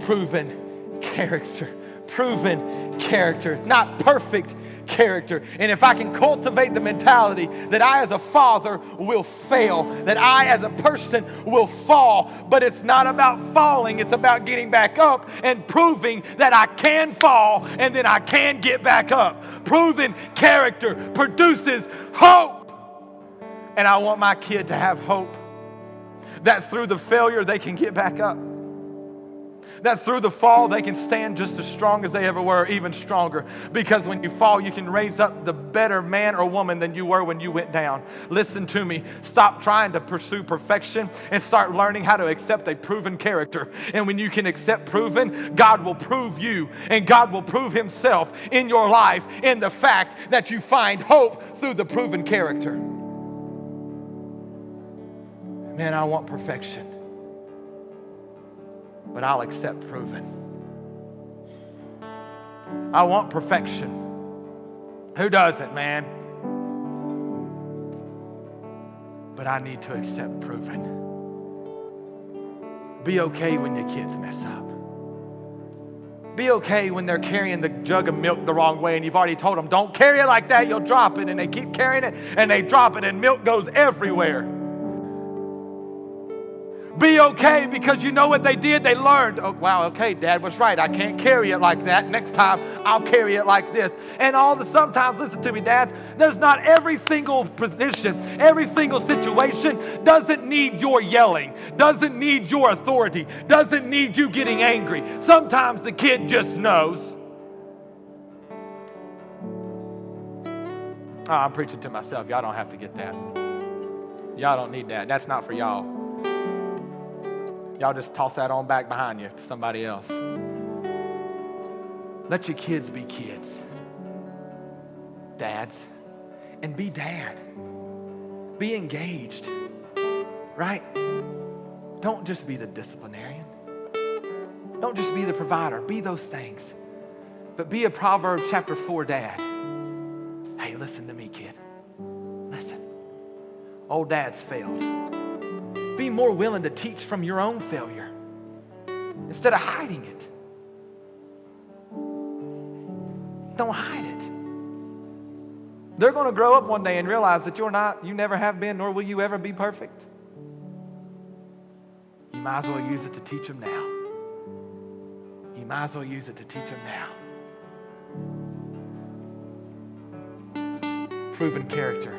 proven character. Proven character, not perfect character. And if I can cultivate the mentality that I as a father will fail, that I as a person will fall, but it's not about falling, it's about getting back up and proving that I can fall and then I can get back up. Proven character produces hope. And I want my kid to have hope that through the failure they can get back up. That through the fall, they can stand just as strong as they ever were, even stronger. Because when you fall, you can raise up the better man or woman than you were when you went down. Listen to me. Stop trying to pursue perfection and start learning how to accept a proven character. And when you can accept proven, God will prove you. And God will prove himself in your life in the fact that you find hope through the proven character. Man, I want perfection. But I'll accept proven. I want perfection. Who doesn't, man? But I need to accept proven. Be okay when your kids mess up. Be okay when they're carrying the jug of milk the wrong way and you've already told them, don't carry it like that, you'll drop it. And they keep carrying it and they drop it and milk goes everywhere. Be okay because you know what they did? They learned, oh, wow, okay, Dad was right. I can't carry it like that. Next time, I'll carry it like this. And sometimes, listen to me, dads, there's not every single position, every single situation doesn't need your yelling, doesn't need your authority, doesn't need you getting angry. Sometimes the kid just knows. Oh, I'm preaching to myself. Y'all don't have to get that. Y'all don't need that. That's not for y'all. Y'all just toss that on back behind you to somebody else. Let your kids be kids. Dads. And be dad. Be engaged. Right? Don't just be the disciplinarian. Don't just be the provider. Be those things. But be a Proverbs chapter 4 dad. Hey, listen to me, kid. Listen. Old dads failed. Be more willing to teach from your own failure instead of hiding it. Don't hide it. They're going to grow up one day and realize that you never have been, nor will you ever be perfect. You might as well use it to teach them now. You might as well use it to teach them now. Proven character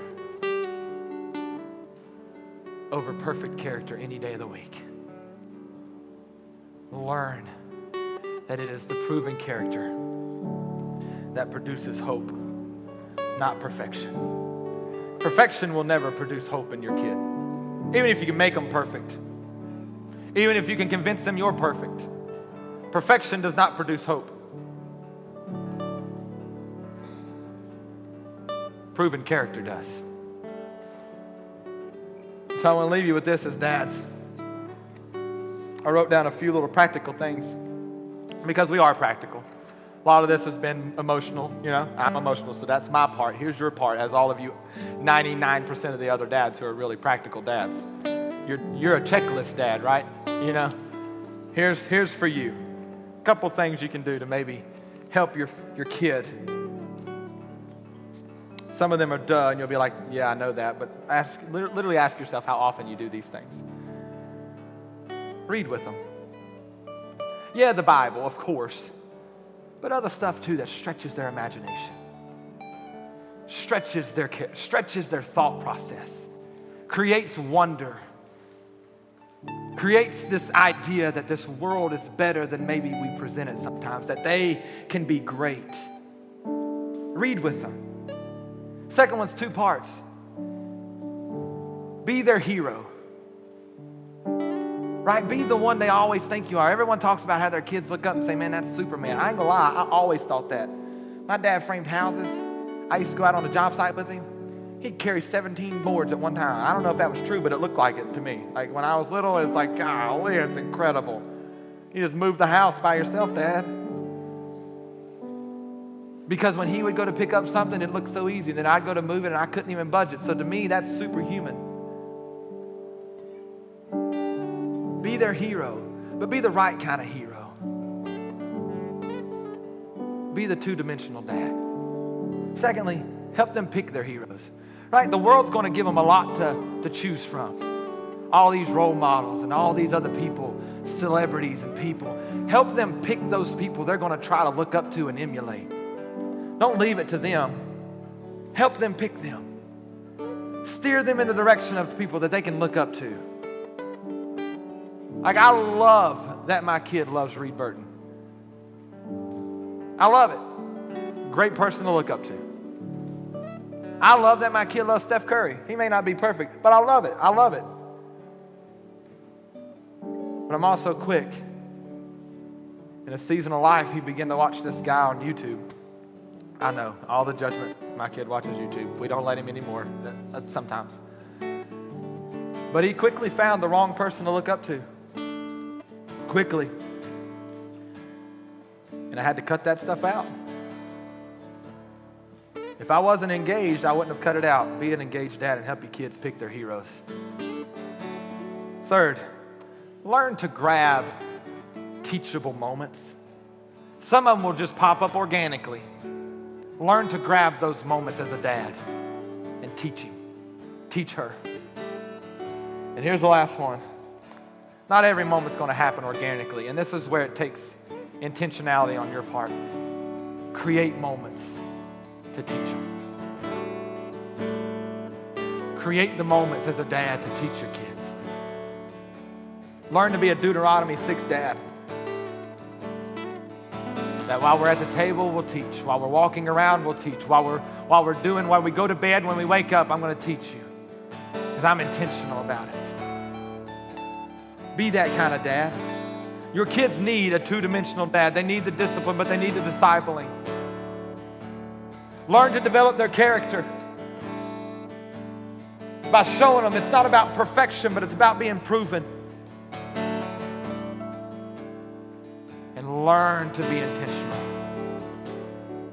over perfect character any day of the week. Learn that it is the proven character that produces hope, not perfection. Perfection will never produce hope in your kid. Even if you can make them perfect. Even if you can convince them you're perfect. Perfection does not produce hope. Proven character does. So I want to leave you with this as dads. I wrote down a few little practical things because we are practical. A lot of this has been emotional, I'm emotional, so that's my part. Here's your part as all of you 99% of the other dads who are really practical dads. You're a checklist dad, right? Here's for you. A couple things you can do to maybe help your kid. Some of them are duh, and you'll be like, yeah, I know that. But literally ask yourself how often you do these things. Read with them. Yeah, the Bible, of course. But other stuff, too, that stretches their imagination. Stretches their thought process. Creates wonder. Creates this idea that this world is better than maybe we present it sometimes. That they can be great. Read with them. Second one's 2 parts. Be their hero. right? Be the one they always think you are. Everyone talks about how their kids look up and say, man, that's Superman. I ain't gonna lie, I always thought that. My dad framed houses. I used to go out on the job site with him. He'd carry 17 boards at one time. I don't know if that was true, but it looked like it to me. Like when I was little, it's like, golly, it's incredible. You just moved the house by yourself, Dad. Because when he would go to pick up something, it looked so easy. Then I'd go to move it and I couldn't even budget. So to me, that's superhuman. Be their hero, but be the right kind of hero. Be the two-dimensional dad. Secondly, help them pick their heroes. Right? The world's going to give them a lot to choose from. All these role models and all these other people, celebrities and people. Help them pick those people they're going to try to look up to and emulate. Don't leave it to them. Help them pick them. Steer them in the direction of people that they can look up to. Like, I love that my kid loves Reed Burton. I love it. Great person to look up to. I love that my kid loves Steph Curry. He may not be perfect, but I love it. I love it. But I'm also quick. In a season of life, he began to watch this guy on YouTube. I know, all the judgment. My kid watches YouTube. We don't let him anymore, sometimes. But he quickly found the wrong person to look up to. Quickly. And I had to cut that stuff out. If I wasn't engaged, I wouldn't have cut it out. Be an engaged dad and help your kids pick their heroes. Third, learn to grab teachable moments. Some of them will just pop up organically. Learn to grab those moments as a dad and teach him. Teach her. And here's the last one. Not every moment's going to happen organically, and this is where it takes intentionality on your part. Create moments to teach them. Create the moments as a dad to teach your kids. Learn to be a Deuteronomy 6 dad. That while we're at the table, we'll teach. While we're walking around, we'll teach. While we go to bed, when we wake up, I'm going to teach you. Because I'm intentional about it. Be that kind of dad. Your kids need a two-dimensional dad. They need the discipline, but they need the discipling. Learn to develop their character by showing them it's not about perfection, but it's about being proven. And learn to be intentional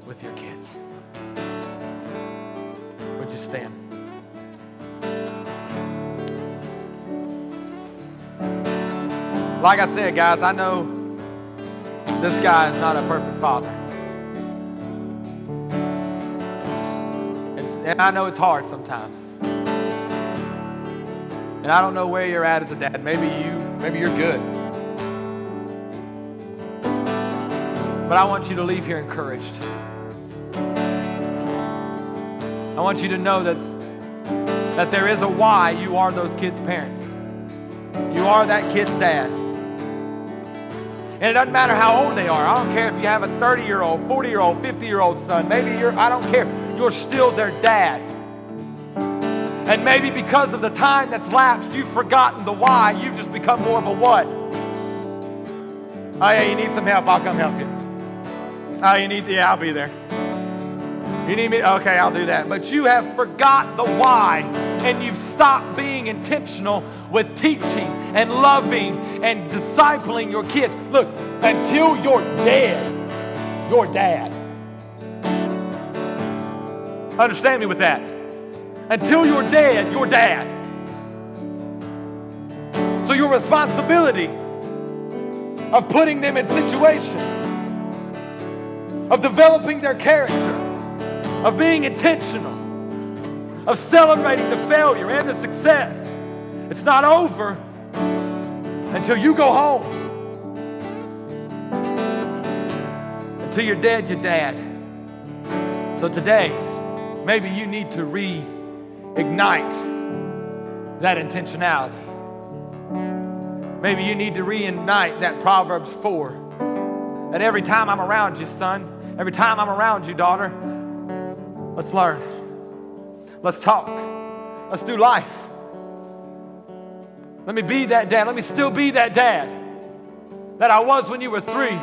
with your kids. Would you stand? Like I said, guys, I know this guy is not a perfect father. And I know it's hard sometimes. And I don't know where you're at as a dad. Maybe you're good. But I want you to leave here encouraged. I want you to know that there is a why you are those kids' parents. You are that kid's dad. And it doesn't matter how old they are. I don't care if you have a 30-year-old, 40-year-old, 50-year-old son. Maybe I don't care. You're still their dad. And maybe because of the time that's lapsed, you've forgotten the why. You've just become more of a what. Oh, yeah, you need some help. I'll come help you. Oh, yeah, I'll be there. You need me? Okay, I'll do that. But you have forgot the why, and you've stopped being intentional with teaching and loving and discipling your kids. Look, until you're dead, you're dad. Understand me with that. Until you're dead, you're dad. So your responsibility of putting them in situations, of developing their character, of being intentional, of celebrating the failure and the success. It's not over until you go home. Until you're dead, you're dad. So today, maybe you need to reignite that intentionality. Maybe you need to reignite that Proverbs 4. That every time I'm around you, son, every time I'm around you, daughter, let's learn. Let's talk. Let's do life. Let me be that dad. Let me still be that dad that I was when you were 3.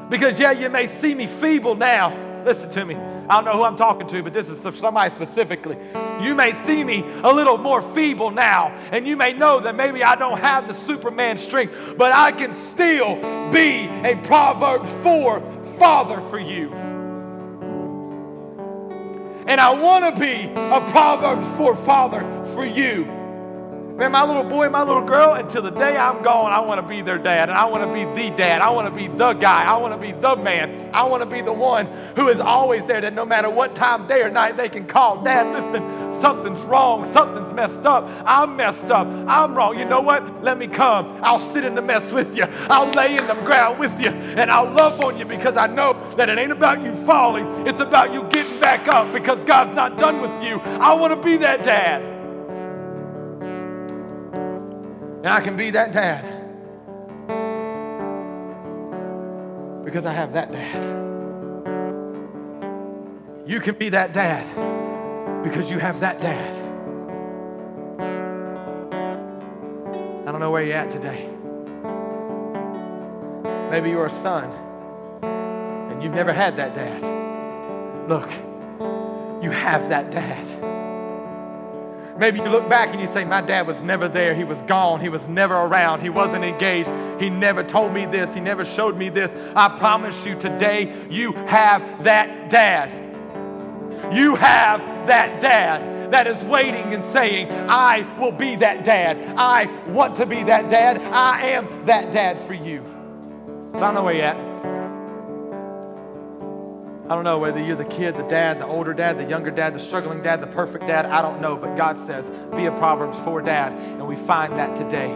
Because, yeah, you may see me feeble now. Listen to me. I don't know who I'm talking to, but this is somebody specifically. You may see me a little more feeble now, and you may know that maybe I don't have the Superman strength, but I can still be a Proverbs 4 father for you. And I want to be a Proverbs 4 father for you. Man, my little boy, my little girl, until the day I'm gone, I want to be their dad. And I want to be the dad. I want to be the guy. I want to be the man. I want to be the one who is always there, that no matter what time, day or night, they can call. Dad, listen, something's wrong. Something's messed up. I'm messed up. I'm wrong. You know what? Let me come. I'll sit in the mess with you. I'll lay in the ground with you. And I'll love on you, because I know that it ain't about you falling. It's about you getting back up, because God's not done with you. I want to be that dad. And I can be that dad because I have that dad. You can be that dad because you have that dad. I don't know where you're at today. Maybe you're a son and you've never had that dad. Look, you have that dad. Maybe you look back and you say, my dad was never there. He was gone. He was never around. He wasn't engaged. He never told me this. He never showed me this. I promise you today, you have that dad. You have that dad that is waiting and saying, I will be that dad. I want to be that dad. I am that dad for you. So I don't know where you're at. I don't know whether you're the kid, the dad, the older dad, the younger dad, the struggling dad, the perfect dad. I don't know, but God says, be a Proverbs 4 dad. And we find that today.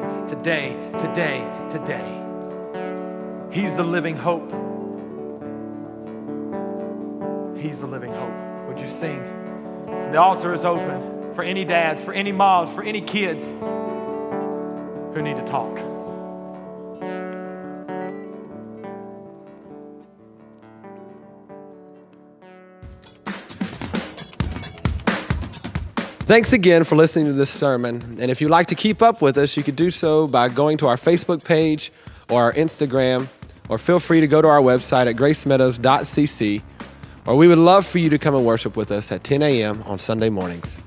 He's the living hope. He's the living hope. Would you sing? The altar is open for any dads, for any moms, for any kids who need to talk. Thanks again for listening to this sermon. And if you'd like to keep up with us, you could do so by going to our Facebook page or our Instagram, or feel free to go to our website at gracemeadows.cc, or we would love for you to come and worship with us at 10 a.m. on Sunday mornings.